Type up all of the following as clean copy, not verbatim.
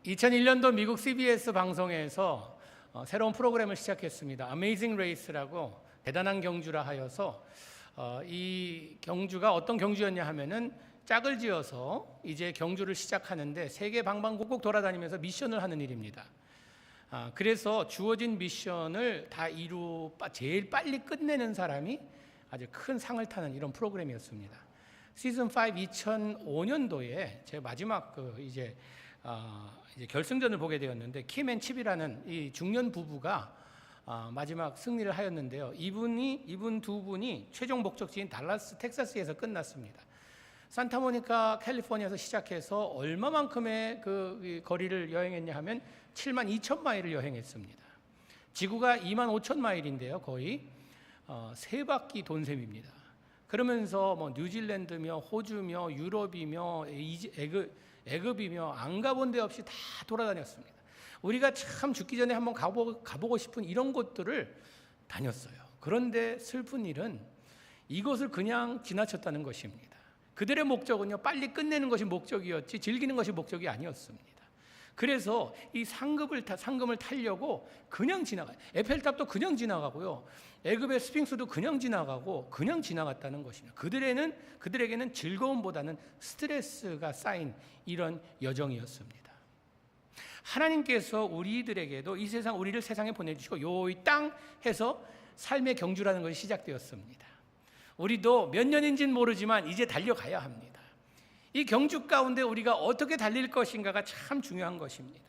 2001년도 미국 CBS 방송에서 새로운 프로그램을 시작했습니다. Amazing Race라고 대단한 경주라 하여서 이 경주가 어떤 경주였냐 하면은 짝을 지어서 이제 경주를 시작하는데 세계 방방곡곡 돌아다니면서 미션을 하는 일입니다. 그래서 주어진 미션을 다 제일 빨리 끝내는 사람이 아주 큰 상을 타는 이런 프로그램이었습니다. 시즌 5 2005년도에 제 마지막 이제 결승전을 보게 되었는데 킴 앤 칩이라는 이 중년 부부가 마지막 승리를 하였는데요. 이분 두 분이 최종 목적지인 달라스 텍사스에서 끝났습니다. 산타모니카 캘리포니아에서 시작해서 얼마만큼의 그 거리를 여행했냐 하면 7만 2천 마일을 여행했습니다. 지구가 2만 5천 마일인데요. 거의 세 바퀴 돈 셈입니다. 그러면서 뭐 뉴질랜드며 호주며 유럽이며 애굽이며 안 가본 데 없이 다 돌아다녔습니다. 우리가 참 죽기 전에 한번 가보고 싶은 이런 곳들을 다녔어요. 그런데 슬픈 일은 이곳을 그냥 지나쳤다는 것입니다. 그들의 목적은요, 빨리 끝내는 것이 목적이었지 즐기는 것이 목적이 아니었습니다. 그래서 이 상금을 타려고 그냥 지나가요. 에펠탑도 그냥 지나가고요. 애굽의 스핑스도 그냥 지나가고 그냥 지나갔다는 것입니다. 그들에게는 즐거움보다는 스트레스가 쌓인 이런 여정이었습니다. 하나님께서 우리들에게도 이 세상 우리를 세상에 보내주시고 요 이 땅 해서 삶의 경주라는 것이 시작되었습니다. 우리도 몇 년인지는 모르지만 이제 달려가야 합니다. 이 경주 가운데 우리가 어떻게 달릴 것인가가 참 중요한 것입니다.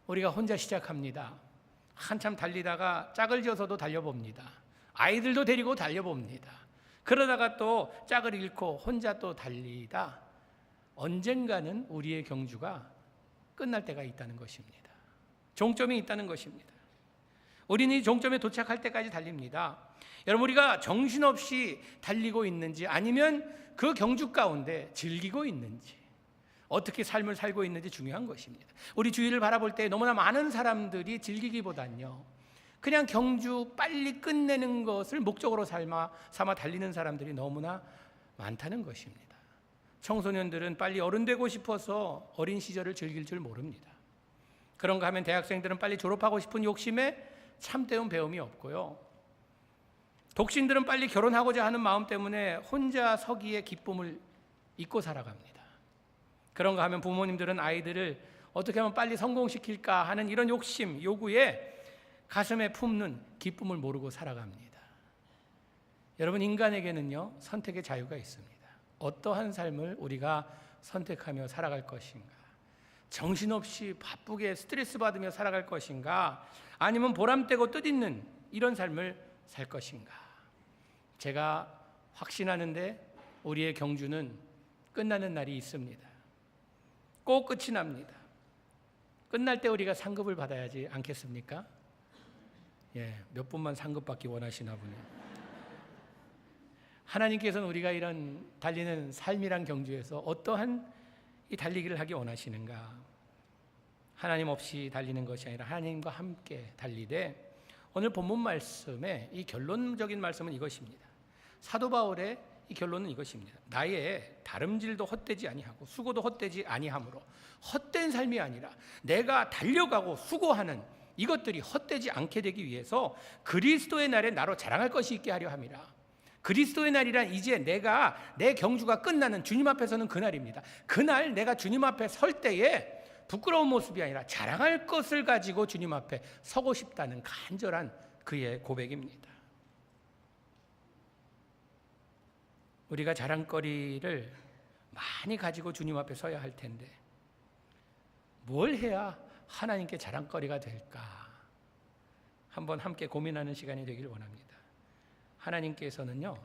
우리가 혼자 시작합니다. 한참 달리다가 짝을 지어서도 달려봅니다. 아이들도 데리고 달려봅니다. 그러다가 또 짝을 잃고 혼자 또 달리다 언젠가는 우리의 경주가 끝날 때가 있다는 것입니다. 종점이 있다는 것입니다. 우리는 이 종점에 도착할 때까지 달립니다. 여러분, 우리가 정신없이 달리고 있는지 아니면 그 경주 가운데 즐기고 있는지 어떻게 삶을 살고 있는지 중요한 것입니다. 우리 주위를 바라볼 때 너무나 많은 사람들이 즐기기보다는요, 그냥 경주 빨리 끝내는 것을 목적으로 삼아 달리는 사람들이 너무나 많다는 것입니다. 청소년들은 빨리 어른 되고 싶어서 어린 시절을 즐길 줄 모릅니다. 그런가 하면 대학생들은 빨리 졸업하고 싶은 욕심에 참되운 배움이 없고요. 독신들은 빨리 결혼하고자 하는 마음 때문에 혼자 서기의 기쁨을 잊고 살아갑니다. 그런가 하면 부모님들은 아이들을 어떻게 하면 빨리 성공시킬까 하는 이런 욕심, 요구에 가슴에 품는 기쁨을 모르고 살아갑니다. 여러분, 인간에게는요, 선택의 자유가 있습니다. 어떠한 삶을 우리가 선택하며 살아갈 것인가? 정신없이 바쁘게 스트레스 받으며 살아갈 것인가? 아니면 보람되고 뜻있는 이런 삶을 살 것인가? 제가 확신하는데 우리의 경주는 끝나는 날이 있습니다. 꼭 끝이 납니다. 끝날 때 우리가 상급을 받아야지 않겠습니까? 몇 분만 상급 받기 원하시나 보네요. 하나님께서는 우리가 이런 달리는 삶이란 경주에서 어떠한 이 달리기를 하기 원하시는가? 하나님 없이 달리는 것이 아니라 하나님과 함께 달리되, 오늘 본문 말씀의 이 결론적인 말씀은 이것입니다. 사도 바울의 이 결론은 이것입니다. 나의 다름질도 헛되지 아니하고 수고도 헛되지 아니하므로, 헛된 삶이 아니라 내가 달려가고 수고하는 이것들이 헛되지 않게 되기 위해서 그리스도의 날에 나로 자랑할 것이 있게 하려 함이라. 그리스도의 날이란 이제 내 경주가 끝나는 주님 앞에 서는 그날입니다. 그날 내가 주님 앞에 설 때에 부끄러운 모습이 아니라 자랑할 것을 가지고 주님 앞에 서고 싶다는 간절한 그의 고백입니다. 우리가 자랑거리를 많이 가지고 주님 앞에 서야 할 텐데 뭘 해야 하나님께 자랑거리가 될까? 한번 함께 고민하는 시간이 되길 원합니다. 하나님께서는요,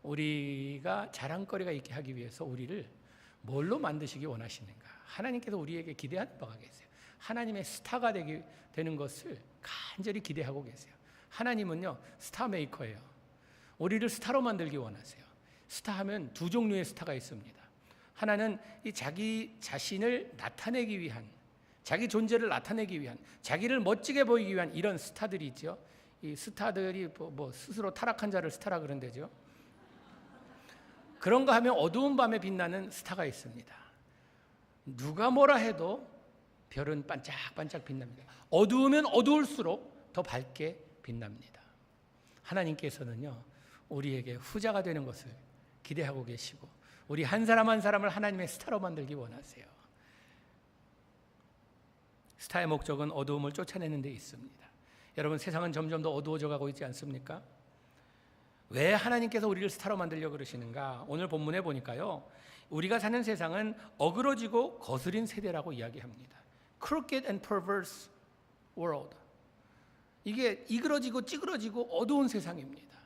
우리가 자랑거리가 있게 하기 위해서 우리를 뭘로 만드시기 원하시는가? 하나님께서 우리에게 기대하는 바가 계세요. 하나님의 스타가 되는 것을 간절히 기대하고 계세요. 하나님은요, 스타 메이커예요. 우리를 스타로 만들기 원하세요. 스타하면 두 종류의 스타가 있습니다. 하나는 이 자기 자신을 나타내기 위한, 자기 존재를 나타내기 위한, 자기를 멋지게 보이기 위한 이런 스타들이 있죠. 이 스타들이 스스로 타락한 자를 스타라 그런대죠. 그런가 하면 어두운 밤에 빛나는 스타가 있습니다. 누가 뭐라 해도 별은 반짝반짝 빛납니다. 어두우면 어두울수록 더 밝게 빛납니다. 하나님께서는요, 우리에게 후자가 되는 것을 기대하고 계시고 우리 한 사람 한 사람을 하나님의 스타로 만들기 원하세요. 스타의 목적은 어두움을 쫓아내는 데 있습니다. 여러분, 세상은 점점 더 어두워져 가고 있지 않습니까? 왜 하나님께서 우리를 스타로 만들려고 그러시는가? 오늘 본문에 보니까요, 우리가 사는 세상은 어그러지고 거스린 세대라고 이야기합니다. Crooked and perverse world. 이게 이그러지고 찌그러지고 어두운 세상입니다.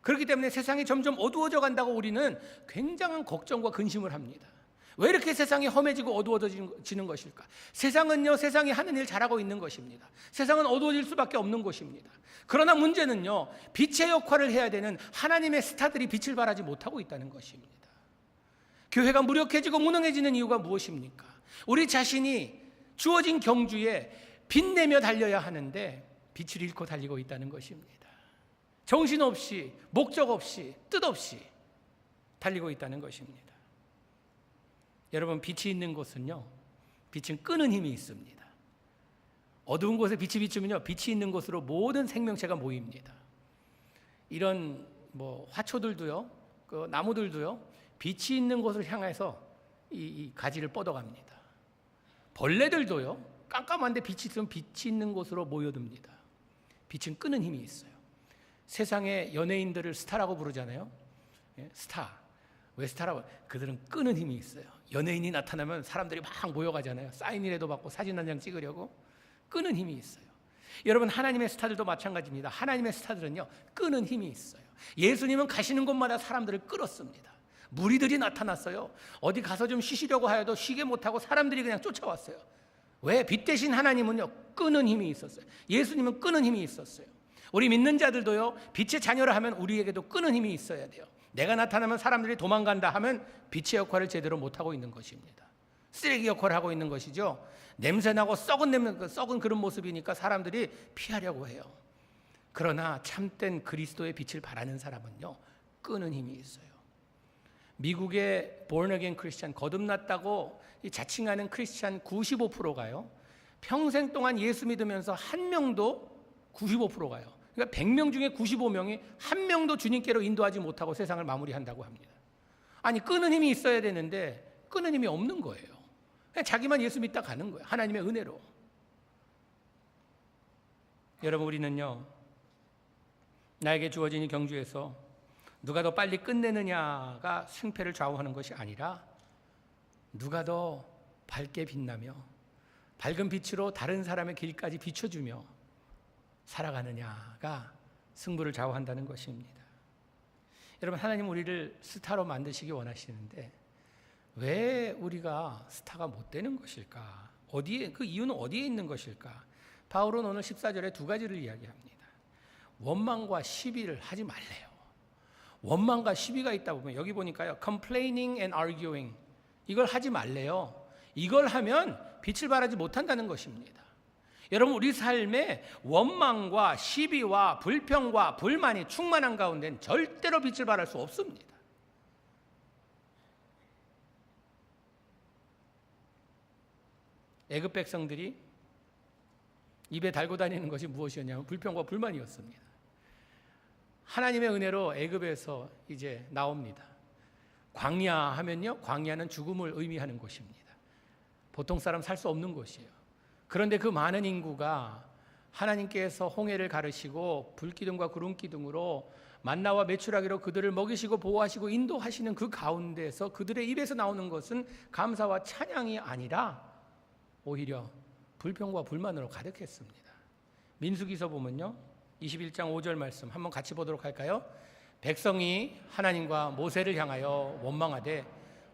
그렇기 때문에 세상이 점점 어두워져 간다고 우리는 굉장한 걱정과 근심을 합니다. 왜 이렇게 세상이 험해지고 어두워지는 것일까? 세상은요, 세상이 하는 일 잘하고 있는 것입니다. 세상은 어두워질 수밖에 없는 것입니다. 그러나 문제는요, 빛의 역할을 해야 되는 하나님의 스타들이 빛을 발하지 못하고 있다는 것입니다. 교회가 무력해지고 무능해지는 이유가 무엇입니까? 우리 자신이 주어진 경주에 빛내며 달려야 하는데 빛을 잃고 달리고 있다는 것입니다. 정신없이, 목적 없이, 뜻 없이 달리고 있다는 것입니다. 여러분, 빛이 있는 곳은요, 빛은 끄는 힘이 있습니다. 어두운 곳에 빛이 비추면요, 빛이 있는 곳으로 모든 생명체가 모입니다. 이런 화초들도요, 그 나무들도요, 빛이 있는 곳을 향해서 이 가지를 뻗어갑니다. 벌레들도요, 깜깜한데 빛이 있으면 빛이 있는 곳으로 모여듭니다. 빛은 끄는 힘이 있어요. 세상의 연예인들을 스타라고 부르잖아요. 스타. 왜 스타라고? 그들은 끄는 힘이 있어요. 연예인이 나타나면 사람들이 막 모여가잖아요. 사인이라도 받고 사진 한 장 찍으려고. 끄는 힘이 있어요. 여러분, 하나님의 스타들도 마찬가지입니다. 하나님의 스타들은요, 끄는 힘이 있어요. 예수님은 가시는 곳마다 사람들을 끌었습니다. 무리들이 나타났어요. 어디 가서 좀 쉬시려고 하여도 쉬게 못하고 사람들이 그냥 쫓아왔어요. 왜? 빛 대신 하나님은요, 끄는 힘이 있었어요. 예수님은 끄는 힘이 있었어요. 우리 믿는 자들도요, 빛의 자녀라 하면 우리에게도 끄는 힘이 있어야 돼요. 내가 나타나면 사람들이 도망간다 하면 빛의 역할을 제대로 못하고 있는 것입니다. 쓰레기 역할을 하고 있는 것이죠. 냄새나고 썩은 그런 모습이니까 사람들이 피하려고 해요. 그러나 참된 그리스도의 빛을 발하는 사람은요, 끄는 힘이 있어요. 미국의 born again 크리스찬, 거듭났다고 자칭하는 크리스찬 95%가요, 평생 동안 예수 믿으면서 한 명도 95%가요. 그러니까 100명 중에 95명이 한 명도 주님께로 인도하지 못하고 세상을 마무리한다고 합니다. 아니, 끄는 힘이 있어야 되는데 끄는 힘이 없는 거예요. 그냥 자기만 예수 믿다 가는 거예요. 하나님의 은혜로. 여러분, 우리는요, 나에게 주어진 이 경주에서 누가 더 빨리 끝내느냐가 승패를 좌우하는 것이 아니라 누가 더 밝게 빛나며 밝은 빛으로 다른 사람의 길까지 비춰주며 살아가느냐가 승부를 좌우한다는 것입니다. 여러분, 하나님 우리를 스타로 만드시기 원하시는데 왜 우리가 스타가 못 되는 것일까? 그 이유는 어디에 있는 것일까? 바울은 오늘 14절에 두 가지를 이야기합니다. 원망과 시비를 하지 말래요. 원망과 시비가 있다 보면 여기 보니까요, complaining and arguing, 이걸 하지 말래요. 이걸 하면 빛을 발하지 못한다는 것입니다. 여러분, 우리 삶에 원망과 시비와 불평과 불만이 충만한 가운데는 절대로 빛을 발할 수 없습니다. 애굽 백성들이 입에 달고 다니는 것이 무엇이었냐면 불평과 불만이었습니다. 하나님의 은혜로 애굽에서 이제 나옵니다. 광야 하면요, 광야는 죽음을 의미하는 곳입니다. 보통 사람 살 수 없는 곳이에요. 그런데 그 많은 인구가 하나님께서 홍해를 가르시고 불기둥과 구름기둥으로 만나와 메추라기로 그들을 먹이시고 보호하시고 인도하시는 그 가운데서 그들의 입에서 나오는 것은 감사와 찬양이 아니라 오히려 불평과 불만으로 가득했습니다. 민수기서 보면요, 21장 5절 말씀 한번 같이 보도록 할까요? 백성이 하나님과 모세를 향하여 원망하되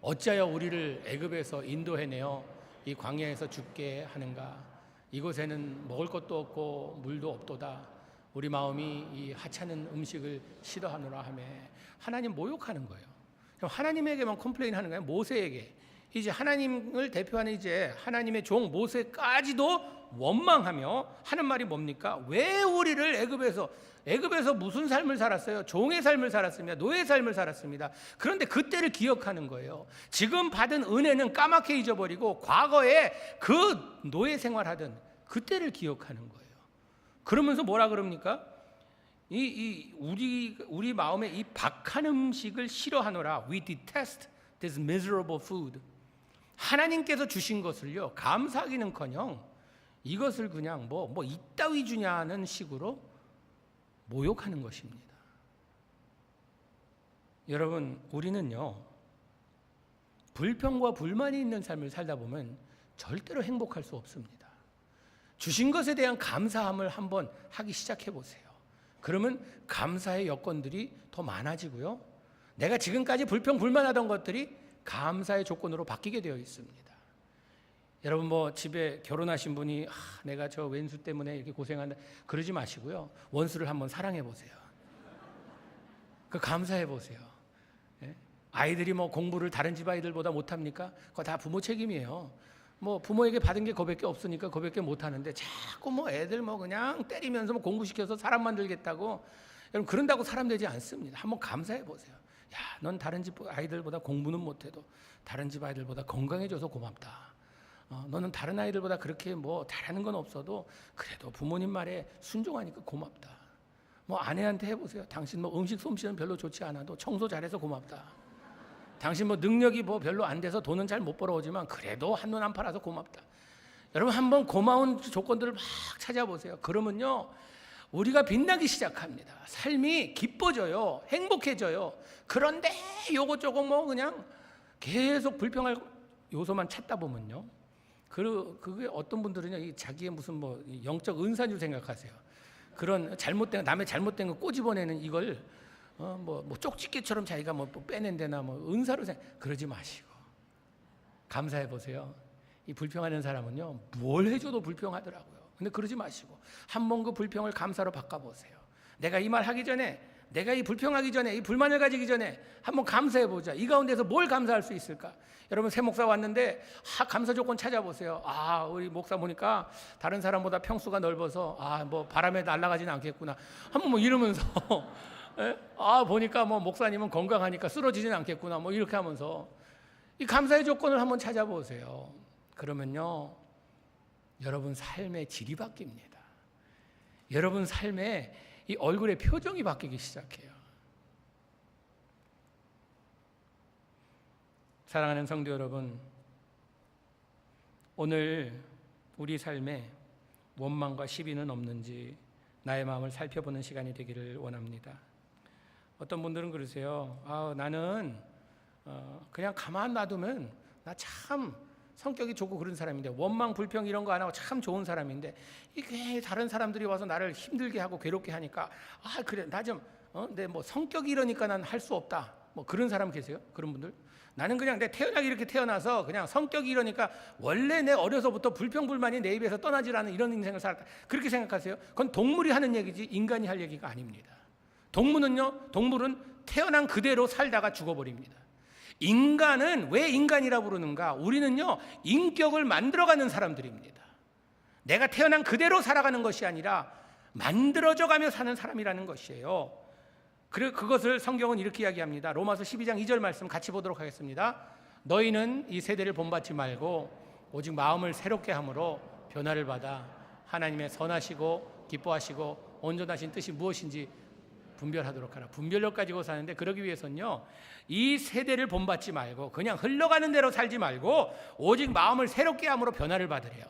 어찌하여 우리를 애굽에서 인도해내어 이 광야에서 죽게 하는가? 이곳에는 먹을 것도 없고 물도 없도다. 우리 마음이 이 하찮은 음식을 싫어하노라 하며 하나님 모욕하는 거예요. 하나님에게만 컴플레인하는 거예요? 모세에게? 이제 하나님을 대표하는 이제 하나님의 종 모세까지도 원망하며 하는 말이 뭡니까? 왜 우리를 애굽에서 무슨 삶을 살았어요? 종의 삶을 살았습니다. 노예의 삶을 살았습니다. 그런데 그때를 기억하는 거예요. 지금 받은 은혜는 까맣게 잊어버리고 과거에 그 노예 생활하던 그때를 기억하는 거예요. 그러면서 뭐라 그럽니까? 우리 마음에 이 박한 음식을 싫어하노라. We detest this miserable food. 하나님께서 주신 것을요 감사하기는커녕 이것을 그냥 뭐 이따위 주냐는 식으로 모욕하는 것입니다. 여러분, 우리는요 불평과 불만이 있는 삶을 살다 보면 절대로 행복할 수 없습니다. 주신 것에 대한 감사함을 한번 하기 시작해 보세요. 그러면 감사의 여건들이 더 많아지고요, 내가 지금까지 불평 불만하던 것들이 감사의 조건으로 바뀌게 되어 있습니다. 여러분, 뭐 집에 결혼하신 분이 내가 저 왼수 때문에 이렇게 고생한다 그러지 마시고요, 원수를 한번 사랑해 보세요. 그 감사해 보세요. 예? 아이들이 뭐 공부를 다른 집 아이들보다 못합니까? 그거 다 부모 책임이에요. 뭐 부모에게 받은 게 그밖에 없으니까 그밖에 못하는데 자꾸 뭐 애들 뭐 그냥 때리면서 뭐 공부시켜서 사람 만들겠다고, 여러분 그런다고 사람 되지 않습니다. 한번 감사해 보세요. 야, 넌 다른 집 아이들보다 공부는 못해도 다른 집 아이들보다 건강해져서 고맙다. 너는 다른 아이들보다 그렇게 뭐 잘하는 건 없어도 그래도 부모님 말에 순종하니까 고맙다. 뭐 아내한테 해보세요. 당신 뭐 음식 솜씨는 별로 좋지 않아도 청소 잘해서 고맙다. 당신 뭐 능력이 뭐 별로 안 돼서 돈은 잘 못 벌어오지만 그래도 한눈 안 팔아서 고맙다. 여러분, 한번 고마운 조건들을 막 찾아보세요. 그러면요 우리가 빛나기 시작합니다. 삶이 기뻐져요. 행복해져요. 그런데 요것저것 뭐 그냥 계속 불평할 요소만 찾다 보면요, 그게 어떤 분들은요 자기의 무슨 뭐 영적 은사인 줄 생각하세요. 그런 잘못된, 남의 잘못된 거 꼬집어내는 이걸 뭐 쪽집게처럼 자기가 뭐 빼낸다나 뭐 은사로 그러지 마시고 감사해 보세요. 이 불평하는 사람은요 뭘 해줘도 불평하더라고요. 근데 그러지 마시고 한번 그 불평을 감사로 바꿔보세요. 내가 이 말 하기 전에, 내가 이 불평하기 전에, 이 불만을 가지기 전에 한번 감사해 보자. 이 가운데서 뭘 감사할 수 있을까? 여러분, 새 목사 왔는데 감사 조건 찾아보세요. 우리 목사 보니까 다른 사람보다 평수가 넓어서 뭐 바람에 날아가지는 않겠구나. 한번 뭐 이러면서 보니까 뭐 목사님은 건강하니까 쓰러지진 않겠구나. 뭐 이렇게 하면서 이 감사의 조건을 한번 찾아보세요. 그러면요 여러분 삶의 질이 바뀝니다. 여러분 삶의 이 얼굴의 표정이 바뀌기 시작해요. 사랑하는 성도 여러분, 오늘 우리 삶에 원망과 시비는 없는지 나의 마음을 살펴보는 시간이 되기를 원합니다. 어떤 분들은 그러세요. 나는 그냥 가만 놔두면 나 참 성격이 좋고 그런 사람인데, 원망 불평 이런 거 안 하고 참 좋은 사람인데 이게 다른 사람들이 와서 나를 힘들게 하고 괴롭게 하니까 그래 나 좀 내 뭐 성격이 이러니까 난 할 수 없다, 뭐 그런 사람 계세요? 그런 분들? 나는 그냥 내 태어나기 이렇게 태어나서 그냥 성격이 이러니까 원래 내 어려서부터 불평불만이 내 입에서 떠나질 않은 이런 인생을 살았다, 그렇게 생각하세요? 그건 동물이 하는 얘기지 인간이 할 얘기가 아닙니다. 동물은 태어난 그대로 살다가 죽어버립니다. 인간은 왜 인간이라 부르는가? 우리는요 인격을 만들어가는 사람들입니다. 내가 태어난 그대로 살아가는 것이 아니라 만들어져가며 사는 사람이라는 것이에요. 그것을 성경은 이렇게 이야기합니다. 로마서 12장 2절 말씀 같이 보도록 하겠습니다. 너희는 이 세대를 본받지 말고 오직 마음을 새롭게 함으로 변화를 받아 하나님의 선하시고 기뻐하시고 온전하신 뜻이 무엇인지 분별하도록 하라. 분별력 가지고 사는데, 그러기 위해서는요 이 세대를 본받지 말고 그냥 흘러가는 대로 살지 말고 오직 마음을 새롭게 함으로 변화를 받으래요.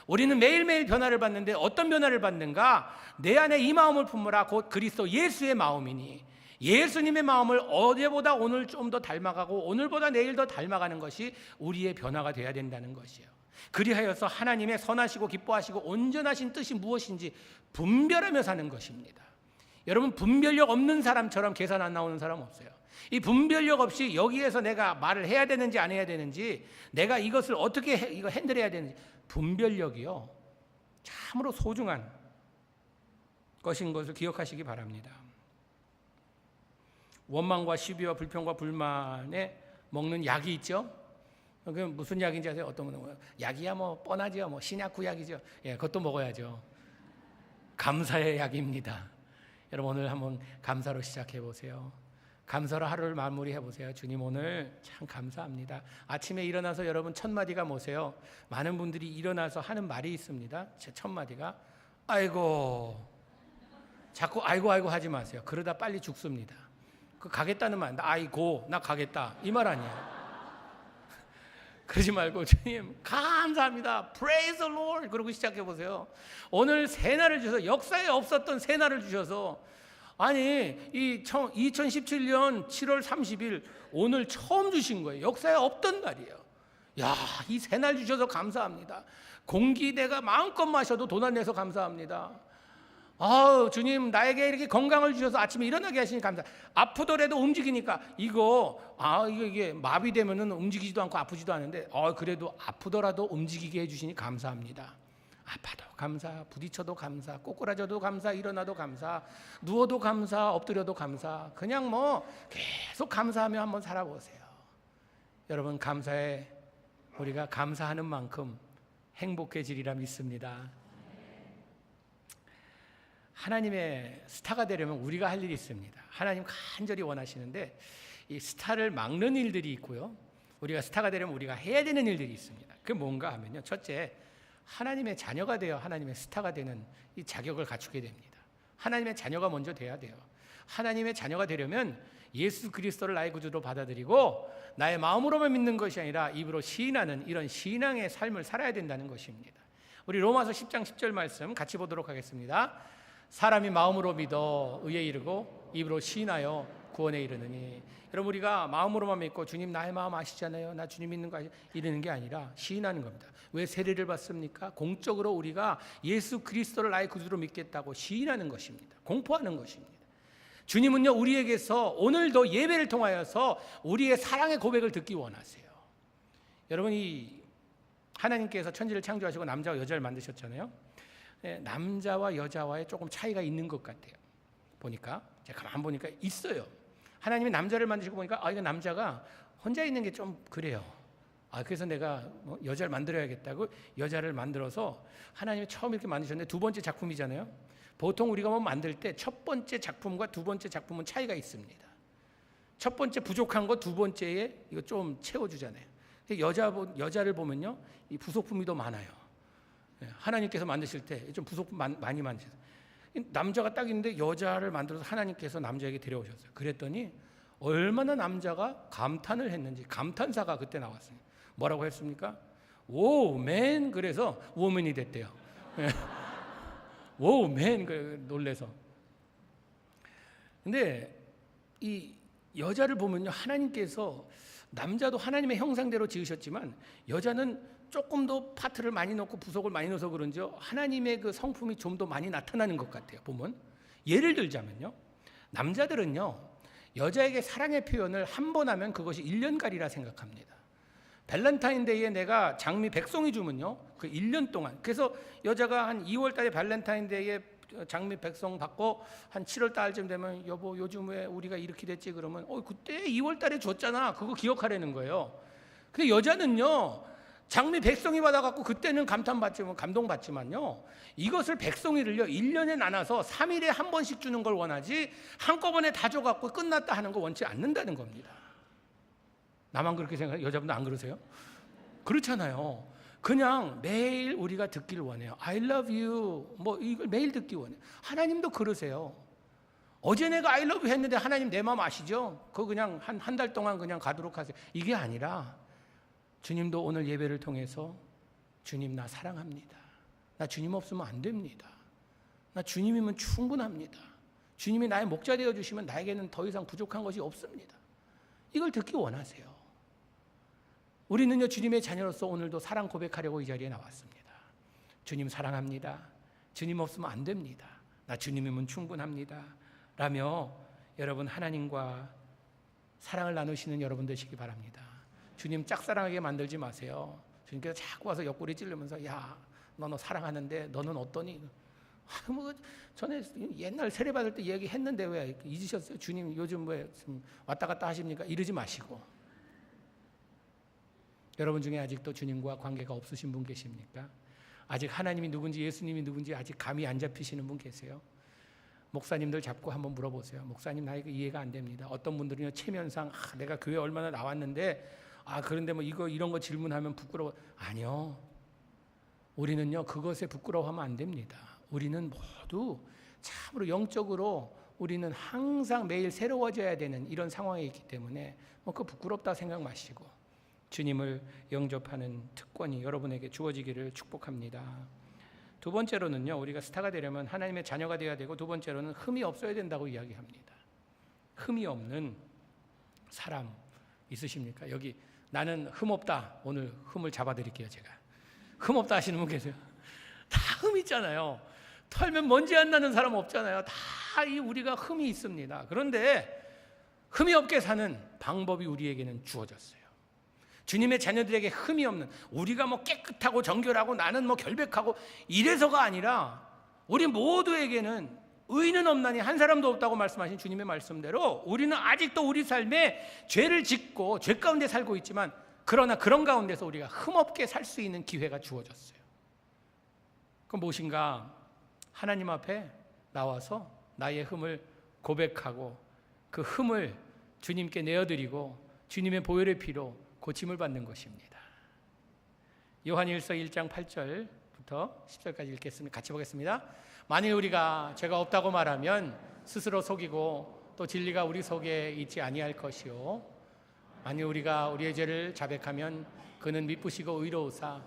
우리는 매일매일 변화를 받는데 어떤 변화를 받는가? 내 안에 이 마음을 품으라 곧 그리스도 예수의 마음이니, 예수님의 마음을 어제보다 오늘 좀 더 닮아가고 오늘보다 내일 더 닮아가는 것이 우리의 변화가 되어야 된다는 것이에요. 그리하여서 하나님의 선하시고 기뻐하시고 온전하신 뜻이 무엇인지 분별하며 사는 것입니다. 여러분, 분별력 없는 사람처럼 계산 안 나오는 사람 없어요. 이 분별력 없이 여기에서 내가 말을 해야 되는지 안 해야 되는지, 내가 이것을 어떻게 이거 핸들해야 되는지, 분별력이요 참으로 소중한 것인 것을 기억하시기 바랍니다. 원망과 시비와 불평과 불만에 먹는 약이 있죠. 그 무슨 약인지 아세요? 어떤 분은 약이야 뭐 뻔하죠. 뭐 신약 구약이죠. 예, 그것도 먹어야죠. 감사의 약입니다. 여러분 오늘 한번 감사로 시작해 보세요. 감사로 하루를 마무리해 보세요. 주님 오늘 참 감사합니다. 아침에 일어나서 여러분 첫 마디가 뭐세요? 많은 분들이 일어나서 하는 말이 있습니다. 제 첫 마디가 아이고. 자꾸 아이고 하지 마세요. 그러다 빨리 죽습니다. 그 가겠다는 말, 아이고 나 가겠다 이 말 아니에요. 그러지 말고 주님 감사합니다. Praise the Lord. 그러고 시작해 보세요. 오늘 새날을 주셔서 역사에 없었던 새날을 주셔서 아니 이 2017년 7월 30일 오늘 처음 주신 거예요. 역사에 없던 날이에요. 야, 이 새날 주셔서 감사합니다. 공기 내가 마음껏 마셔도 돈 안 내서 감사합니다. 아우 주님 나에게 이렇게 건강을 주셔서 아침에 일어나게 하시니 감사. 아프더라도 움직이니까 이게 마비되면은 움직이지도 않고 아프지도 않은데 그래도 아프더라도 움직이게 해주시니 감사합니다. 아파도 감사, 부딪혀도 감사, 꼬꾸라져도 감사, 일어나도 감사, 누워도 감사, 엎드려도 감사. 그냥 뭐 계속 감사하며 한번 살아보세요. 여러분 감사에 우리가 감사하는 만큼 행복해지리라 믿습니다. 하나님의 스타가 되려면 우리가 할 일이 있습니다. 하나님 간절히 원하시는데 이 스타를 막는 일들이 있고요. 우리가 스타가 되려면 우리가 해야 되는 일들이 있습니다. 그게 뭔가 하면요. 첫째, 하나님의 자녀가 되어 하나님의 스타가 되는 이 자격을 갖추게 됩니다. 하나님의 자녀가 먼저 돼야 돼요. 하나님의 자녀가 되려면 예수 그리스도를 나의 구주로 받아들이고 나의 마음으로만 믿는 것이 아니라 입으로 시인하는 이런 신앙의 삶을 살아야 된다는 것입니다. 우리 로마서 10장 10절 말씀 같이 보도록 하겠습니다. 사람이 마음으로 믿어 의에 이르고 입으로 시인하여 구원에 이르느니. 여러분 우리가 마음으로만 믿고 주님 나의 마음 아시잖아요. 나 주님 믿는 거 이르는 게 아니라 시인하는 겁니다. 왜 세례를 받습니까? 공적으로 우리가 예수 그리스도를 나의 구주로 믿겠다고 시인하는 것입니다. 공포하는 것입니다. 주님은요 우리에게서 오늘도 예배를 통하여서 우리의 사랑의 고백을 듣기 원하세요. 여러분 이 하나님께서 천지를 창조하시고 남자와 여자를 만드셨잖아요. 남자와 여자와의 조금 차이가 있는 것 같아요. 보니까 제가 가만 보니까 있어요. 하나님이 남자를 만드시고 보니까 이거 남자가 혼자 있는 게 좀 그래요. 그래서 내가 여자를 만들어야겠다고 여자를 만들어서 하나님이 처음 이렇게 만드셨는데 두 번째 작품이잖아요. 보통 우리가 뭐 만들 때 첫 번째 작품과 두 번째 작품은 차이가 있습니다. 첫 번째 부족한 거 두 번째에 이거 좀 채워주잖아요. 여자를 보면요 이 부속품이 더 많아요. 하나님께서 만드실 때 좀 부속품 많이 만드셨어요. 남자가 딱 있는데 여자를 만들어서 하나님께서 남자에게 데려오셨어요. 그랬더니 얼마나 남자가 감탄을 했는지 감탄사가 그때 나왔어요. 뭐라고 했습니까? 오맨. 그래서 워맨이 됐대요. 오맨 놀래서. 근데 이 여자를 보면요 하나님께서 남자도 하나님의 형상대로 지으셨지만 여자는 조금 더 파트를 많이 넣고 부속을 많이 넣어서 그런지 하나님의 그 성품이 좀 더 많이 나타나는 것 같아요. 보면 예를 들자면요 남자들은요 여자에게 사랑의 표현을 한 번 하면 그것이 1년가리라 생각합니다. 발렌타인데이에 내가 장미 100송이 주면요 그 1년 동안, 그래서 여자가 한 2월 달에 발렌타인데이에 장미 100송 받고 한 7월 달쯤 되면 여보 요즘 왜 우리가 이렇게 됐지 그러면 그때 2월 달에 줬잖아 그거 기억하라는 거예요. 근데 여자는요 장미 100송이 받아갖고 그때는 감동받지만요 이것을 100송이를요 1년에 나눠서 3일에 한 번씩 주는 걸 원하지 한꺼번에 다 줘갖고 끝났다 하는 거 원치 않는다는 겁니다. 나만 그렇게 생각해요? 여자분들 안 그러세요? 그렇잖아요. 그냥 매일 우리가 듣기를 원해요. I love you 뭐 이걸 매일 듣기 원해요. 하나님도 그러세요. 어제 내가 I love you 했는데 하나님 내 마음 아시죠? 그거 그냥 한 달 동안 그냥 가도록 하세요. 이게 아니라 주님도 오늘 예배를 통해서 주님 나 사랑합니다. 나 주님 없으면 안 됩니다. 나 주님이면 충분합니다. 주님이 나의 목자 되어주시면 나에게는 더 이상 부족한 것이 없습니다. 이걸 듣기 원하세요. 우리는요 주님의 자녀로서 오늘도 사랑 고백하려고 이 자리에 나왔습니다. 주님 사랑합니다. 주님 없으면 안 됩니다. 나 주님이면 충분합니다. 라며 여러분 하나님과 사랑을 나누시는 여러분 되시기 바랍니다. 주님 짝사랑하게 만들지 마세요. 주님께서 자꾸 와서 옆구리 찌르면서 야, 너 사랑하는데 너는 어떠니? 전에 옛날 세례 받을 때 얘기했는데 왜 잊으셨어요? 주님 요즘 왜 왔다 갔다 하십니까? 이러지 마시고 여러분 중에 아직도 주님과 관계가 없으신 분 계십니까? 아직 하나님이 누군지 예수님이 누군지 아직 감이 안 잡히시는 분 계세요? 목사님들 잡고 한번 물어보세요. 목사님 나 이거 이해가 안 됩니다. 어떤 분들은요 체면상 내가 교회 얼마나 나왔는데 그런데 뭐 이런 거 질문하면 부끄러워. 아니요. 우리는요 그것에 부끄러워하면 안 됩니다. 우리는 모두 참으로 영적으로 우리는 항상 매일 새로워져야 되는 이런 상황에 있기 때문에 그 부끄럽다 생각 마시고 주님을 영접하는 특권이 여러분에게 주어지기를 축복합니다. 두 번째로는요, 우리가 스타가 되려면 하나님의 자녀가 되어야 되고, 두 번째로는 흠이 없어야 된다고 이야기합니다. 흠이 없는 사람 있으십니까? 여기 나는 흠 없다. 오늘 흠을 잡아드릴게요. 제가 흠 없다 하시는 분 계세요? 다 흠 있잖아요. 털면 먼지 안 나는 사람 없잖아요. 다 우리가 흠이 있습니다. 그런데 흠이 없게 사는 방법이 우리에게는 주어졌어요. 주님의 자녀들에게 흠이 없는, 우리가 뭐 깨끗하고 정결하고 나는 뭐 결백하고 이래서가 아니라 우리 모두에게는 의인은 없나니 한 사람도 없다고 말씀하신 주님의 말씀대로 우리는 아직도 우리 삶에 죄를 짓고 죄 가운데 살고 있지만, 그러나 그런 가운데서 우리가 흠없게 살 수 있는 기회가 주어졌어요. 그럼 무엇인가? 하나님 앞에 나와서 나의 흠을 고백하고 그 흠을 주님께 내어드리고 주님의 보혈의 피로 고침을 받는 것입니다. 요한일서 1장 8절부터 10절까지 읽겠습니다. 같이 보겠습니다. 만일 우리가 죄가 없다고 말하면 스스로 속이고 또 진리가 우리 속에 있지 아니할 것이요, 만일 우리가 우리의 죄를 자백하면 그는 미쁘시고 의로우사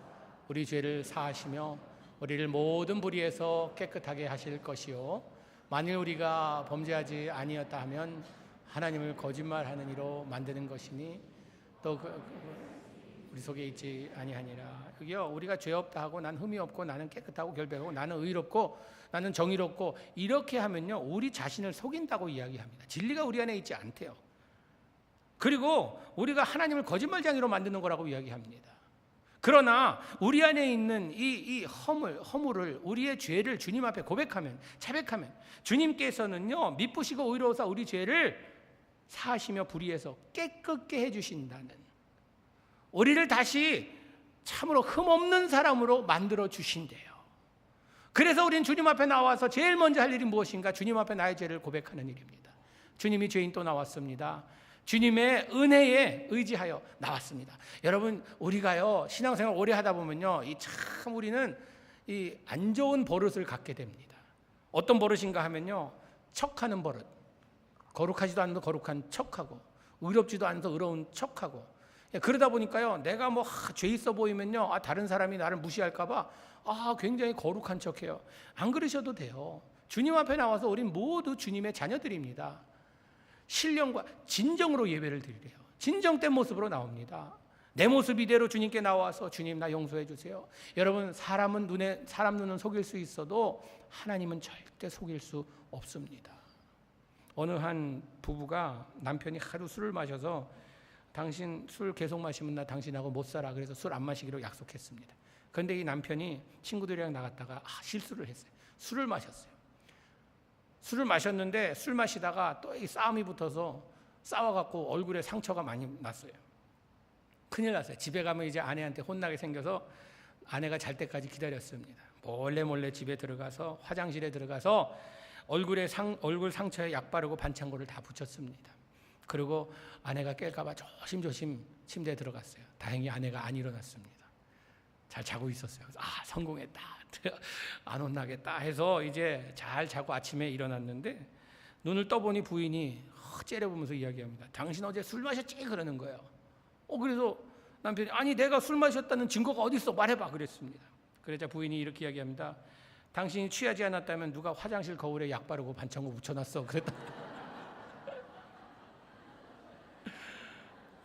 우리 죄를 사하시며 우리를 모든 불의에서 깨끗하게 하실 것이요, 만일 우리가 범죄하지 아니었다 하면 하나님을 거짓말하는 이로 만드는 것이니 또 우리 속에 있지 아니하니라. 여기요, 우리가 죄 없다 하고 난 흠이 없고 나는 깨끗하고 결백하고 나는 의롭고 나는 정의롭고 이렇게 하면요 우리 자신을 속인다고 이야기합니다. 진리가 우리 안에 있지 않대요. 그리고 우리가 하나님을 거짓말쟁이로 만드는 거라고 이야기합니다. 그러나 우리 안에 있는 이 허물을, 우리의 죄를 주님 앞에 고백하면, 자백하면 주님께서는요 미쁘시고 의로우사 우리 죄를 사하시며 불의에서 깨끗게 해주신다는, 우리를 다시 참으로 흠없는 사람으로 만들어 주신대요. 그래서 우린 주님 앞에 나와서 제일 먼저 할 일이 무엇인가? 주님 앞에 나의 죄를 고백하는 일입니다. 주님이 죄인 또 나왔습니다. 주님의 은혜에 의지하여 나왔습니다. 여러분, 우리가요 신앙생활 오래 하다 보면요 참 우리는 이 안 좋은 버릇을 갖게 됩니다. 어떤 버릇인가 하면요, 척하는 버릇. 거룩하지도 않아도 거룩한 척하고, 의롭지도 않아도 의로운 척하고, 그러다 보니까요 내가 뭐 죄 있어 보이면요 다른 사람이 나를 무시할까 봐 굉장히 거룩한 척해요. 안 그러셔도 돼요. 주님 앞에 나와서 우린 모두 주님의 자녀들입니다. 신령과 진정으로 예배를 드리래요. 진정된 모습으로 나옵니다. 내 모습 이대로 주님께 나와서 주님 나 용서해 주세요. 여러분, 사람 눈은 속일 수 있어도 하나님은 절대 속일 수 없습니다. 어느 한 부부가 남편이 하도 술을 마셔서 당신 술 계속 마시면 나 당신하고 못 살아, 그래서 술 안 마시기로 약속했습니다. 그런데 이 남편이 친구들이랑 나갔다가 실수를 했어요. 술을 마셨어요. 술을 마셨는데 술 마시다가 또 이 싸움이 붙어서 싸워갖고 얼굴에 상처가 많이 났어요. 큰일 났어요. 집에 가면 이제 아내한테 혼나게 생겨서 아내가 잘 때까지 기다렸습니다. 몰래 집에 들어가서 화장실에 들어가서 얼굴 상처에 약 바르고 반창고를 다 붙였습니다. 그리고 아내가 깰까봐 조심조심 침대에 들어갔어요. 다행히 아내가 안 일어났습니다. 잘 자고 있었어요. 성공했다. 안 혼나겠다 해서 이제 잘 자고 아침에 일어났는데 눈을 떠보니 부인이 째려보면서 이야기합니다. 당신 어제 술 마셨지? 그러는 거예요. 그래서 남편이 아니 내가 술 마셨다는 증거가 어디 있어? 말해봐 그랬습니다. 그러자 부인이 이렇게 이야기합니다. 당신이 취하지 않았다면 누가 화장실 거울에 약 바르고 반창고 묻혀놨어 그랬다.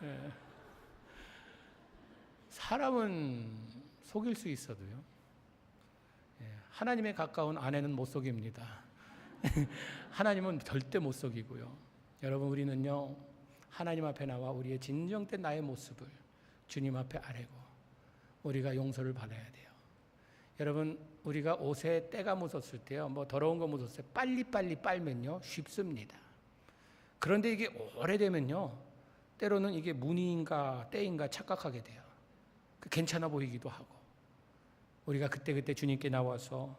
네. 사람은 속일 수 있어도요 하나님에 가까운 아내는 못 속입니다. 하나님은 절대 못 속이고요. 여러분, 우리는요 하나님 앞에 나와 우리의 진정된 나의 모습을 주님 앞에 아뢰고 우리가 용서를 받아야 돼요. 여러분, 우리가 옷에 때가 묻었을 때요 뭐 더러운 거 묻었을 때 빨리빨리 빨면요 쉽습니다. 그런데 이게 오래되면요 때로는 이게 무늬인가 때인가 착각하게 돼요. 괜찮아 보이기도 하고, 우리가 그때그때 주님께 나와서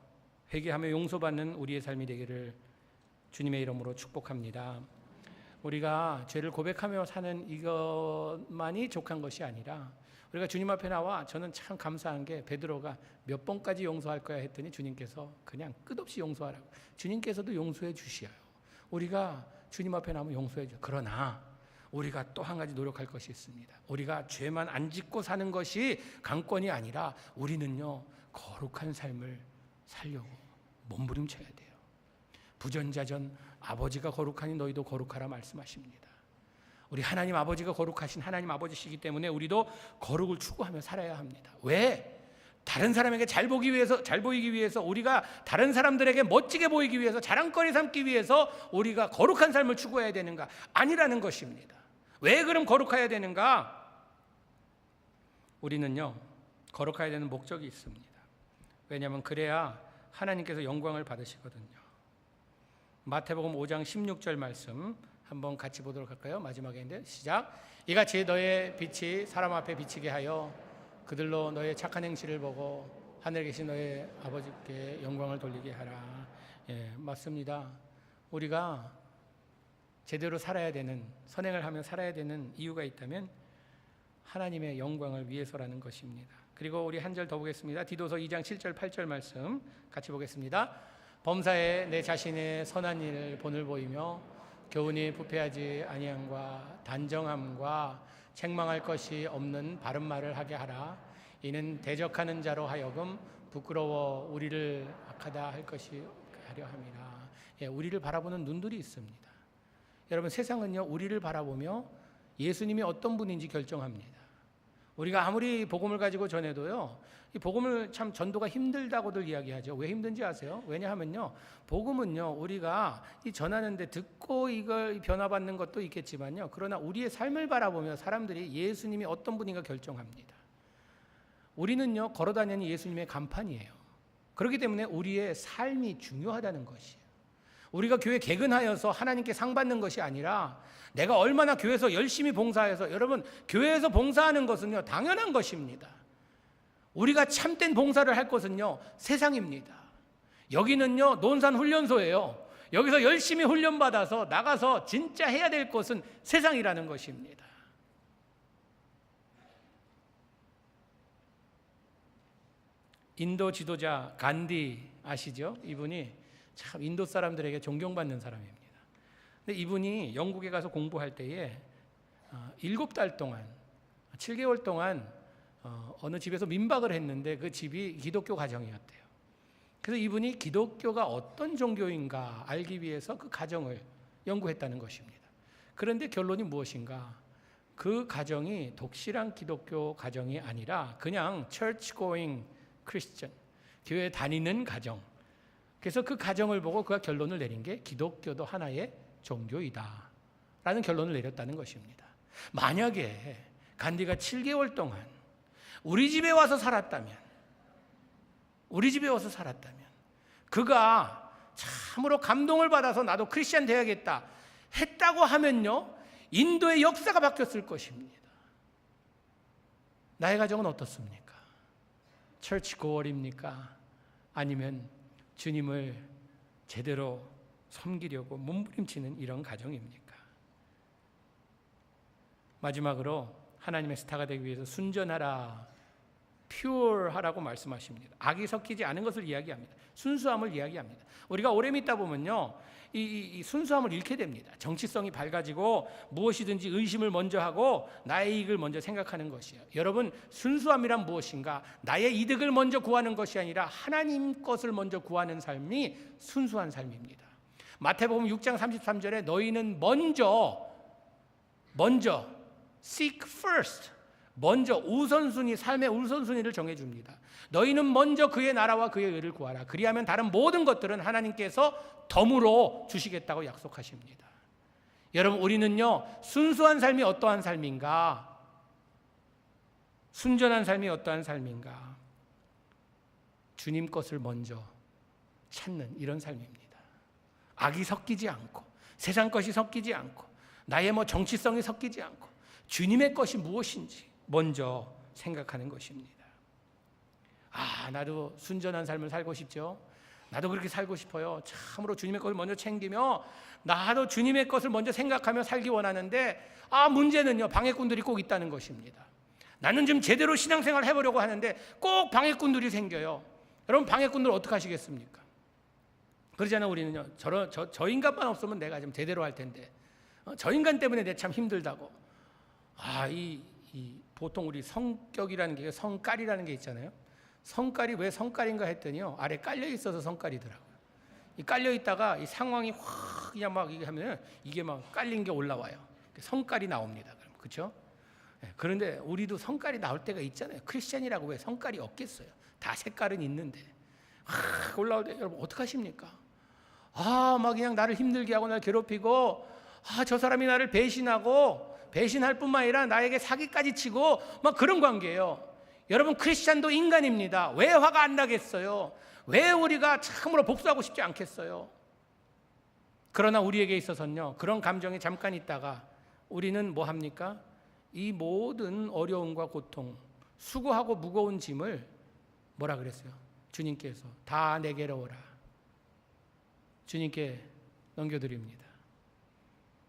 회개하며 용서받는 우리의 삶이 되기를 주님의 이름으로 축복합니다. 우리가 죄를 고백하며 사는 이것만이 족한 것이 아니라 우리가 주님 앞에 나와, 저는 참 감사한 게 베드로가 몇 번까지 용서할 거야 했더니 주님께서 그냥 끝없이 용서하라고. 주님께서도 용서해 주시어요. 우리가 주님 앞에 나오면 용서해 줘요. 그러나 우리가 또 한 가지 노력할 것이 있습니다. 우리가 죄만 안 짓고 사는 것이 강권이 아니라 우리는요, 거룩한 삶을 살려고 몸부림쳐야 돼요. 부전자전 아버지가 거룩하니 너희도 거룩하라 말씀하십니다. 우리 하나님 아버지가 거룩하신 하나님 아버지시기 때문에 우리도 거룩을 추구하며 살아야 합니다. 왜? 다른 사람에게 잘 보이기 위해서, 우리가 다른 사람들에게 멋지게 보이기 위해서, 자랑거리 삼기 위해서 우리가 거룩한 삶을 추구해야 되는가? 아니라는 것입니다. 왜 그럼 거룩해야 되는가? 우리는요, 거룩해야 되는 목적이 있습니다. 왜냐하면 그래야 하나님께서 영광을 받으시거든요. 마태복음 5장 16절 말씀 한번 같이 보도록 할까요? 마지막인데 시작. 이같이 너의 빛이 사람 앞에 비치게 하여 그들로 너의 착한 행실을 보고 하늘에 계신 너의 아버지께 영광을 돌리게 하라. 예, 맞습니다. 우리가 제대로 살아야 되는, 선행을 하며 살아야 되는 이유가 있다면 하나님의 영광을 위해서라는 것입니다. 그리고 우리 한 절 더 보겠습니다. 디도서 2장 7절 8절 말씀 같이 보겠습니다. 범사에 내 자신의 선한 일 본을 보이며 교훈이 부패하지 아니함과 단정함과 책망할 것이 없는 바른 말을 하게 하라. 이는 대적하는 자로 하여금 부끄러워 우리를 악하다 할 것이 하려 함이라. 예, 우리를 바라보는 눈들이 있습니다. 여러분, 세상은요, 우리를 바라보며 예수님이 어떤 분인지 결정합니다. 우리가 아무리 복음을 가지고 전해도요, 이 복음을 참 전도가 힘들다고들 이야기하죠. 왜 힘든지 아세요? 왜냐하면요, 복음은요, 우리가 이 전하는데 듣고 이걸 변화받는 것도 있겠지만요, 그러나 우리의 삶을 바라보며 사람들이 예수님이 어떤 분인가 결정합니다. 우리는요, 걸어다니는 예수님의 간판이에요. 그렇기 때문에 우리의 삶이 중요하다는 것이에요. 우리가 교회 개근하여서 하나님께 상 받는 것이 아니라 내가 얼마나 교회에서 열심히 봉사해서, 여러분, 교회에서 봉사하는 것은요, 당연한 것입니다. 우리가 참된 봉사를 할 것은요, 세상입니다. 여기는요, 논산훈련소예요. 여기서 열심히 훈련받아서 나가서 진짜 해야 될 것은 세상이라는 것입니다. 인도 지도자 간디 아시죠? 이분이 참 인도 사람들에게 존경받는 사람입니다. 근데 이분이 영국에 가서 공부할 때에 7달 동안, 7개월 동안 어느 집에서 민박을 했는데 그 집이 기독교 가정이었대요. 그래서 이분이 기독교가 어떤 종교인가 알기 위해서 그 가정을 연구했다는 것입니다. 그런데 결론이 무엇인가? 그 가정이 독실한 기독교 가정이 아니라 그냥 church going Christian, 교회 다니는 가정. 그래서 그 가정을 보고 그가 결론을 내린 게 기독교도 하나의 종교이다 라는 결론을 내렸다는 것입니다. 만약에 간디가 7개월 동안 우리 집에 와서 살았다면, 그가 참으로 감동을 받아서 나도 크리스찬 되어야겠다 했다고 하면요, 인도의 역사가 바뀌었을 것입니다. 나의 가정은 어떻습니까? 철치 고월입니까? 아니면 주님을 제대로 섬기려고 몸부림치는 이런 가정입니까? 마지막으로 하나님의 스타가 되기 위해서 순전하라, 퓨어하라고 말씀하십니다. 악이 섞이지 않은 것을 이야기합니다. 순수함을 이야기합니다. 우리가 오래 믿다 보면요, 이 순수함을 잃게 됩니다. 정치성이 밝아지고 무엇이든지 의심을 먼저 하고 나의 이익을 먼저 생각하는 것이에요. 여러분, 순수함이란 무엇인가? 나의 이득을 먼저 구하는 것이 아니라 하나님 것을 먼저 구하는 삶이 순수한 삶입니다. 마태복음 6장 33절에 너희는 먼저 seek first, 먼저 우선순위, 삶의 우선순위를 정해줍니다. 너희는 먼저 그의 나라와 그의 의를 구하라. 그리하면 다른 모든 것들은 하나님께서 덤으로 주시겠다고 약속하십니다. 여러분, 우리는요, 순수한 삶이 어떠한 삶인가? 순전한 삶이 어떠한 삶인가? 주님 것을 먼저 찾는 이런 삶입니다. 악이 섞이지 않고, 세상 것이 섞이지 않고, 나의 정치성이 섞이지 않고, 주님의 것이 무엇인지 먼저 생각하는 것입니다. 나도 순전한 삶을 살고 싶죠. 나도 그렇게 살고 싶어요. 참으로 주님의 것을 먼저 챙기며 나도 주님의 것을 먼저 생각하며 살기 원하는데 문제는요, 방해꾼들이 꼭 있다는 것입니다. 나는 좀 제대로 신앙생활을 해보려고 하는데 꼭 방해꾼들이 생겨요. 여러분, 방해꾼들 어떻게 하시겠습니까? 그러잖아요. 우리는요, 저 인간만 없으면 내가 좀 제대로 할 텐데 저 인간 때문에 내 참 힘들다고. 보통 우리 성격이라는 게, 성깔이라는 게 있잖아요. 성깔이 왜 성깔인가 했더니요, 아래 깔려 있어서 성깔이더라고요. 이 깔려 있다가 이 상황이 확 그냥 막 이게 하면 이게 막 깔린 게 올라와요. 성깔이 나옵니다. 그렇죠? 그런데 우리도 성깔이 나올 때가 있잖아요. 크리스찬이라고 왜 성깔이 없겠어요? 다 색깔은 있는데 올라올 때 여러분 어떡하십니까? 막 그냥 나를 힘들게 하고 나를 괴롭히고 저 사람이 나를 배신하고 배신할 뿐만 아니라 나에게 사기까지 치고 막 그런 관계예요. 여러분, 크리스찬도 인간입니다. 왜 화가 안 나겠어요? 왜 우리가 참으로 복수하고 싶지 않겠어요? 그러나 우리에게 있어서는요, 그런 감정이 잠깐 있다가 우리는 뭐 합니까? 이 모든 어려움과 고통, 수고하고 무거운 짐을 뭐라 그랬어요? 주님께서 다 내게로 오라. 주님께 넘겨드립니다.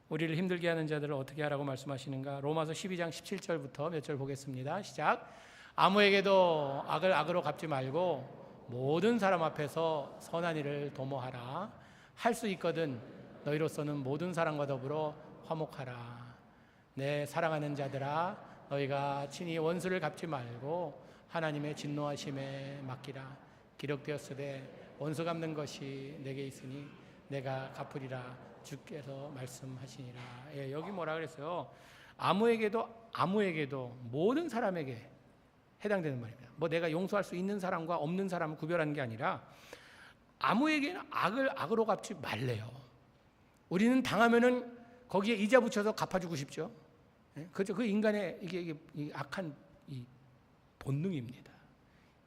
우리를 힘들게 하는 자들을 어떻게 하라고 말씀하시는가? 로마서 12장 17절부터 몇 절 보겠습니다. 시작. 아무에게도 악을 악으로 갚지 말고 모든 사람 앞에서 선한 일을 도모하라. 할 수 있거든 너희로서는 모든 사람과 더불어 화목하라. 내 사랑하는 자들아, 너희가 친히 원수를 갚지 말고 하나님의 진노하심에 맡기라. 기록되었으되 원수 갚는 것이 내게 있으니 내가 갚으리라. 주께서 말씀하시니라. 여기 뭐라 그랬어요? 아무에게도 모든 사람에게 해당되는 말입니다. 내가 용서할 수 있는 사람과 없는 사람을 구별하는 게 아니라 아무에게나 악을 악으로 갚지 말래요. 우리는 당하면은 거기에 이자 붙여서 갚아주고 싶죠. 그렇죠. 그 인간의 이게 악한 이 본능입니다.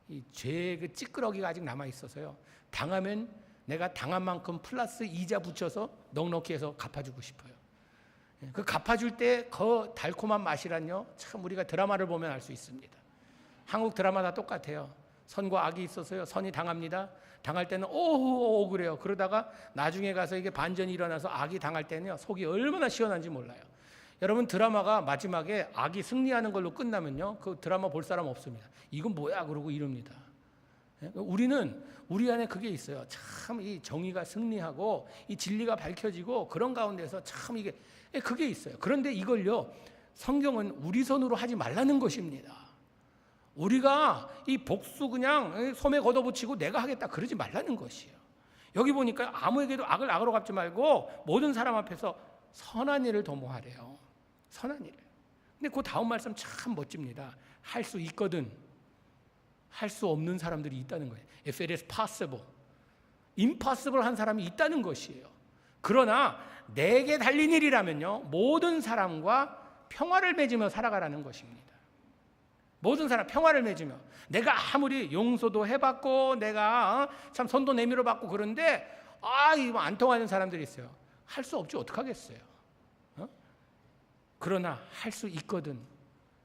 이 죄의 그 찌끄러기가 아직 남아 있어서요. 당하면 내가 당한 만큼 플러스 이자 붙여서 넉넉히 해서 갚아주고 싶어요. 그 갚아줄 때 그 달콤한 맛이란요, 참 우리가 드라마를 보면 알 수 있습니다. 한국 드라마 다 똑같아요. 선과 악이 있어서요, 선이 당합니다. 당할 때는 오호 그래요. 그러다가 나중에 가서 이게 반전이 일어나서 악이 당할 때는요, 속이 얼마나 시원한지 몰라요. 여러분, 드라마가 마지막에 악이 승리하는 걸로 끝나면요, 그 드라마 볼 사람 없습니다. 이건 뭐야 그러고 이럽니다. 우리는 우리 안에 그게 있어요. 참 이 정의가 승리하고 이 진리가 밝혀지고 그런 가운데서 참 이게 그게 있어요. 그런데 이걸요, 성경은 우리 손으로 하지 말라는 것입니다. 우리가 이 복수 그냥 소매 걷어붙이고 내가 하겠다 그러지 말라는 것이에요. 여기 보니까 아무에게도 악을 악으로 갚지 말고 모든 사람 앞에서 선한 일을 도모하래요. 선한 일을. 근데 그 다음 말씀 참 멋집니다. 할 수 있거든 할 수 없는 사람들이 있다는 거예요. If it is possible, impossible 한 사람이 있다는 것이에요. 그러나 내게 달린 일이라면요, 모든 사람과 평화를 맺으며 살아가라는 것입니다. 모든 사람 평화를 맺으며, 내가 아무리 용서도 해봤고 내가 참 손도 내밀어 받고 그런데 이거 안 통하는 사람들이 있어요. 할 수 없지 어떡하겠어요. 그러나 할 수 있거든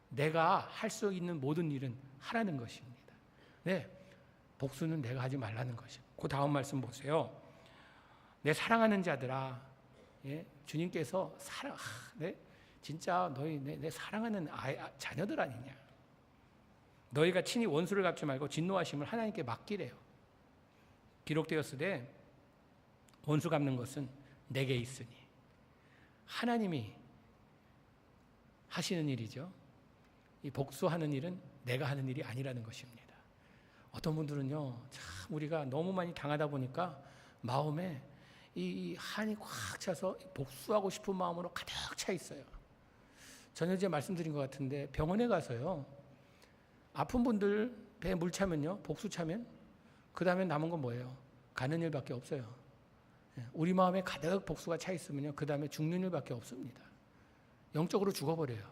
내가 할 수 있는 모든 일은 하라는 것입니다. 네, 복수는 내가 하지 말라는 것이에요. 그 다음 말씀 보세요. 내 사랑하는 자들아, 주님께서 진짜 너희 내 사랑하는 자녀들 아니냐. 너희가 친히 원수를 갚지 말고 진노하심을 하나님께 맡기래요. 기록되었으되 원수 갚는 것은 내게 있으니. 하나님이 하시는 일이죠. 이 복수하는 일은 내가 하는 일이 아니라는 것입니다. 어떤 분들은요, 참 우리가 너무 많이 당하다 보니까 마음에 이 한이 꽉 차서 복수하고 싶은 마음으로 가득 차 있어요. 전에 말씀드린 것 같은데 병원에 가서요, 아픈 분들 배에 물 차면요, 복수 차면 그 다음에 남은 건 뭐예요? 가는 일밖에 없어요. 우리 마음에 가득 복수가 차 있으면요, 그 다음에 죽는 일밖에 없습니다. 영적으로 죽어버려요.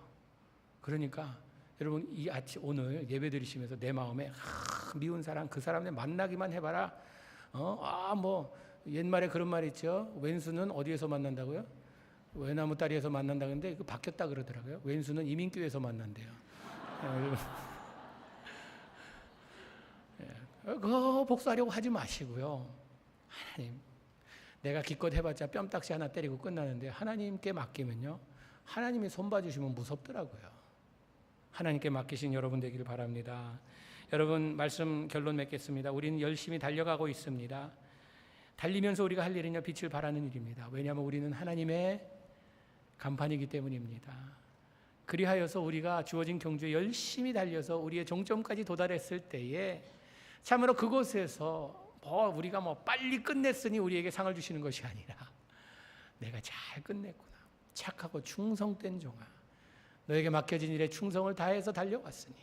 그러니까 여러분, 이 아침 오늘 예배 드리시면서 내 마음에 미운 사람, 그 사람을 만나기만 해봐라. 옛말에 그런 말 있죠. 왼수는 어디에서 만난다고요? 외나무 다리에서 만난다는데 그 바뀌었다 그러더라고요. 왼수는 이민교에서 만난대요. 그거 복수하려고 하지 마시고요. 하나님, 내가 기껏 해봤자 뺨딱지 하나 때리고 끝나는데 하나님께 맡기면요, 하나님이 손봐주시면 무섭더라고요. 하나님께 맡기신 여러분 되기를 바랍니다. 여러분, 말씀 결론 맺겠습니다. 우리는 열심히 달려가고 있습니다. 달리면서 우리가 할 일은요, 빛을 발하는 일입니다. 왜냐하면 우리는 하나님의 간판이기 때문입니다. 그리하여서 우리가 주어진 경주에 열심히 달려서 우리의 종점까지 도달했을 때에 참으로 그곳에서 우리가 빨리 끝냈으니 우리에게 상을 주시는 것이 아니라, 내가 잘 끝냈구나, 착하고 충성된 종아, 너에게 맡겨진 일에 충성을 다해서 달려왔으니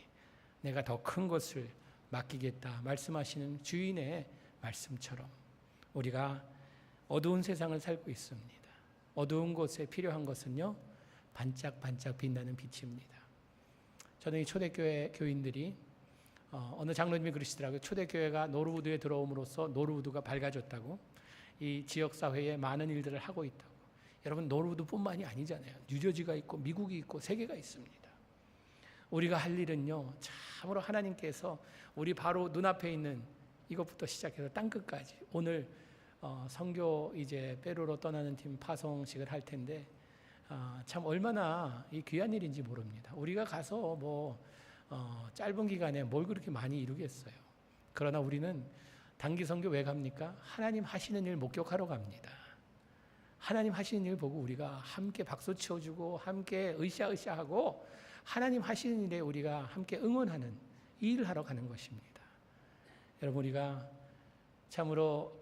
내가 더 큰 것을 맡기겠다 말씀하시는 주인의 말씀처럼 우리가 어두운 세상을 살고 있습니다. 어두운 곳에 필요한 것은요, 반짝반짝 빛나는 빛입니다. 저는 이 초대교회 교인들이 어느 장로님이 그러시더라고요. 초대교회가 노르우드에 들어옴으로써 노르우드가 밝아졌다고, 이 지역사회에 많은 일들을 하고 있다고. 여러분, 노르우드뿐만이 아니잖아요. 뉴저지가 있고 미국이 있고 세계가 있습니다. 우리가 할 일은요, 참으로 하나님께서 우리 바로 눈앞에 있는 이것부터 시작해서 땅끝까지, 오늘 선교 이제 페루로 떠나는 팀 파송식을 할 텐데 참 얼마나 이 귀한 일인지 모릅니다. 우리가 가서 짧은 기간에 뭘 그렇게 많이 이루겠어요. 그러나 우리는 단기 선교 왜 갑니까? 하나님 하시는 일 목격하러 갑니다. 하나님 하시는 일 보고 우리가 함께 박수 쳐주고 함께 으쌰으쌰하고 하나님 하시는 일에 우리가 함께 응원하는 이 일을 하러 가는 것입니다. 여러분, 우리가 참으로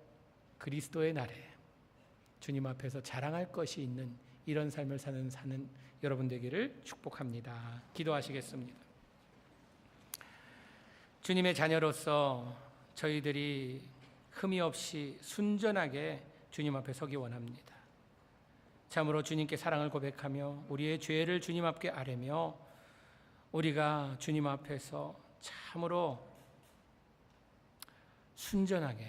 그리스도의 날에 주님 앞에서 자랑할 것이 있는 이런 삶을 사는 여러분 되기를 축복합니다. 기도하시겠습니다. 주님의 자녀로서 저희들이 흠이 없이 순전하게 주님 앞에 서기 원합니다. 참으로 주님께 사랑을 고백하며 우리의 죄를 주님 앞에 아뢰며 우리가 주님 앞에서 참으로 순전하게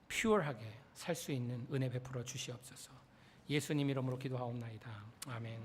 퓨어하게 살 수 있는 은혜 베풀어 주시옵소서. 예수님 이름으로 기도하옵나이다. 아멘.